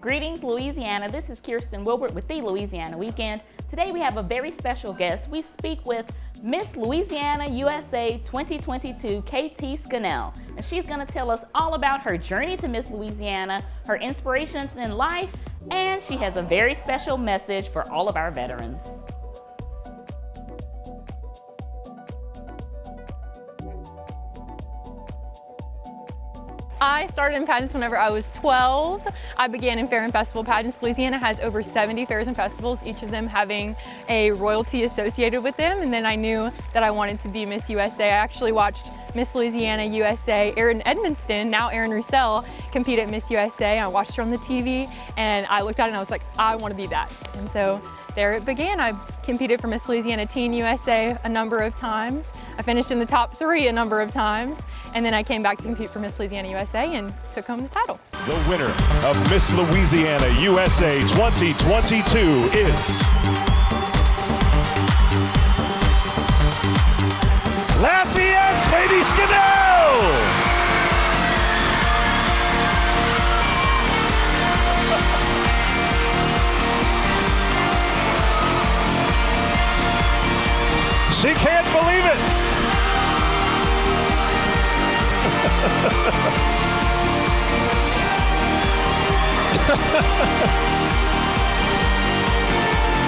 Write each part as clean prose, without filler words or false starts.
Greetings, Louisiana. This is Keiristin Wilbert with the Louisiana Weekend. Today we have a very special guest. We speak with Miss Louisiana USA 2022, KT Scannell. And she's going to tell us all about her journey to Miss Louisiana, her inspirations in life, and she has a very special message for all of our veterans. I started in pageants whenever I was 12. I began in fair and festival pageants. Louisiana has over 70 fairs and festivals, each of them having a royalty associated with them. And then I knew that I wanted to be Miss USA. I actually watched Miss Louisiana USA, Erin Edmonston, now Erin Roussel, compete at Miss USA. I watched her on the TV and I looked at it and I was like, I want to be that. And so there it began. I competed for Miss Louisiana Teen USA a number of times. I finished in the top 3 a number of times. And then I came back to compete for Miss Louisiana USA and took home the title. The winner of Miss Louisiana USA 2022 is Lafayette KT Scannell. She can't believe it.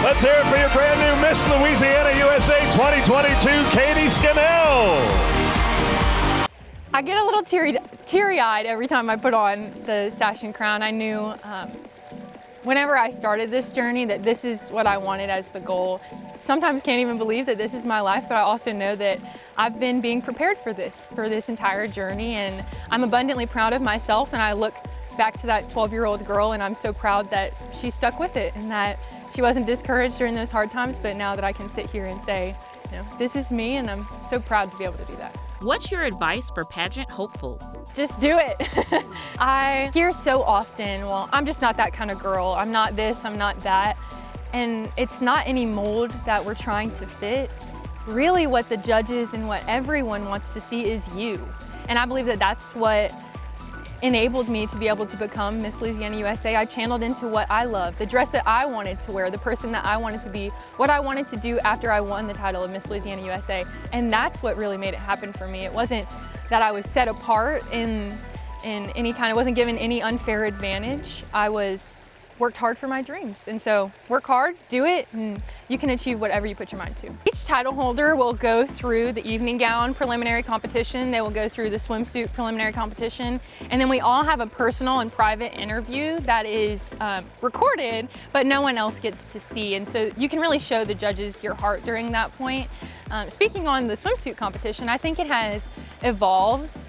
Let's hear it for your brand new Miss Louisiana USA 2022, KT Scannell. I get a little teary-eyed every time I put on the sash and crown. I knew whenever I started this journey that this is what I wanted as the goal. Sometimes can't even believe that this is my life, but I also know that I've been being prepared for this entire journey, and I'm abundantly proud of myself, and I look back to that 12-year-old girl and I'm so proud that she stuck with it and that she wasn't discouraged during those hard times, but now that I can sit here and say, you know, this is me, and I'm so proud to be able to do that. What's your advice for pageant hopefuls? Just do it. I hear so often, well, I'm just not that kind of girl. I'm not this, I'm not that. And it's not any mold that we're trying to fit. Really what the judges and what everyone wants to see is you. And I believe that that's what enabled me to be able to become Miss Louisiana USA. I channeled into what I love, the dress that I wanted to wear, the person that I wanted to be, what I wanted to do after I won the title of Miss Louisiana USA. And that's what really made it happen for me. It wasn't that I was set apart in any kind, I wasn't given any unfair advantage. I worked hard for my dreams. And so work hard, do it, and you can achieve whatever you put your mind to. Each title holder will go through the evening gown preliminary competition. They will go through the swimsuit preliminary competition. And then we all have a personal and private interview that is recorded, but no one else gets to see. And so you can really show the judges your heart during that point. Speaking on the swimsuit competition, I think it has evolved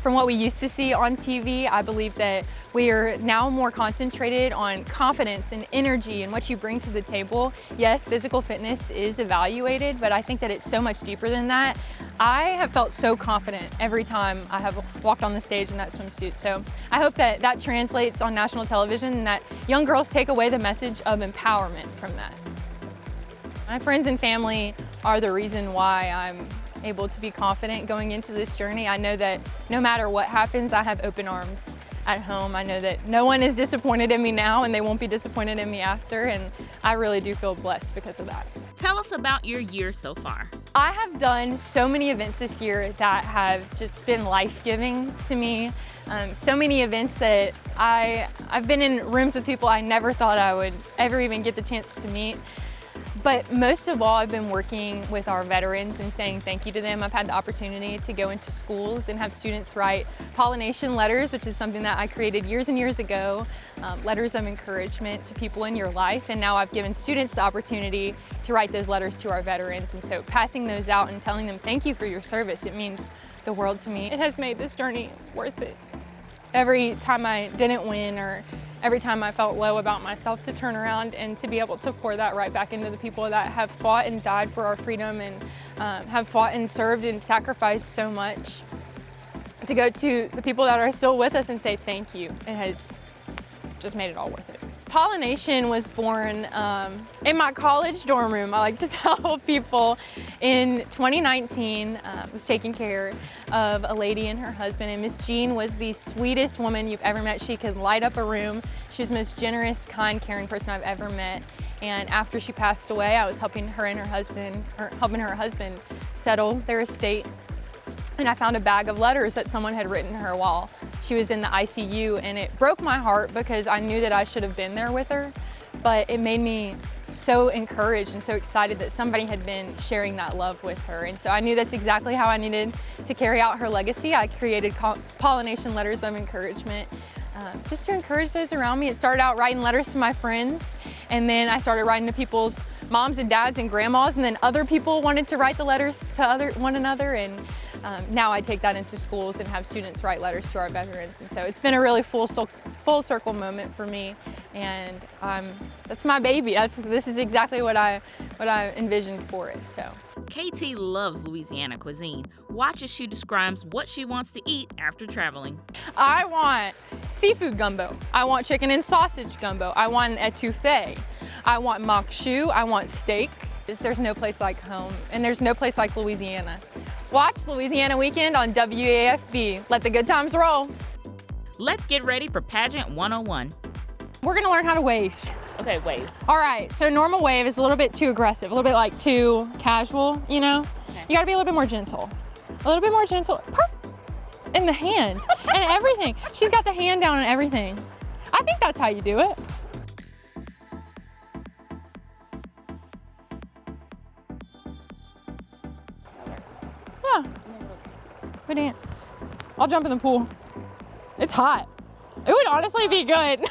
from what we used to see on TV. I believe that we are now more concentrated on confidence and energy and what you bring to the table. Yes, physical fitness is evaluated, but I think that it's so much deeper than that. I have felt so confident every time I have walked on the stage in that swimsuit. So I hope that that translates on national television and that young girls take away the message of empowerment from that. My friends and family are the reason why I'm able to be confident going into this journey. I know that no matter what happens, I have open arms at home. I know that no one is disappointed in me now and they won't be disappointed in me after, and I really do feel blessed because of that. Tell us about your year so far. I have done so many events this year that have just been life-giving to me. So many events that I've been in rooms with people I never thought I would ever even get the chance to meet. But most of all, I've been working with our veterans and saying thank you to them. I've had the opportunity to go into schools and have students write pollination letters, which is something that I created years and years ago, letters of encouragement to people in your life. And now I've given students the opportunity to write those letters to our veterans. And so passing those out and telling them thank you for your service, it means the world to me. It has made this journey worth it. Every time I didn't win or every time I felt low about myself, to turn around and to be able to pour that right back into the people that have fought and died for our freedom and have fought and served and sacrificed so much. To go to the people that are still with us and say thank you, it has just made it all worth it. It's Pollination was born in my college dorm room. I like to tell people in 2019, I was taking care of a lady and her husband, and Miss Jean was the sweetest woman you've ever met. She could light up a room. She was the most generous, kind, caring person I've ever met. And after she passed away, I was helping her husband settle their estate. And I found a bag of letters that someone had written her while she was in the ICU, and it broke my heart because I knew that I should have been there with her, but it made me so encouraged and so excited that somebody had been sharing that love with her. And so I knew that's exactly how I needed to carry out her legacy. I created pollination letters of encouragement, just to encourage those around me. It started out writing letters to my friends, and then I started writing to people's moms and dads and grandmas, and then other people wanted to write the letters to one another, and now I take that into schools and have students write letters to our veterans. And so it's been a really full circle moment for me, and that's my baby. This is exactly what I envisioned for it. So KT loves Louisiana cuisine. Watch as she describes what she wants to eat after traveling. I want seafood gumbo. I want chicken and sausage gumbo. I want an etouffee. I want makshu. I want steak. There's no place like home, and there's no place like Louisiana. Watch Louisiana Weekend on WAFB. Let the good times roll. Let's get ready for Pageant 101. We're gonna learn how to wave. Okay, wave. All right, so normal wave is a little bit too aggressive, a little bit like too casual, you know? Okay. You gotta be a little bit more gentle. A little bit more gentle. In the hand and everything. She's got the hand down and everything. I think that's how you do it. Yeah, we dance. I'll jump in the pool. It's hot. It would honestly be good.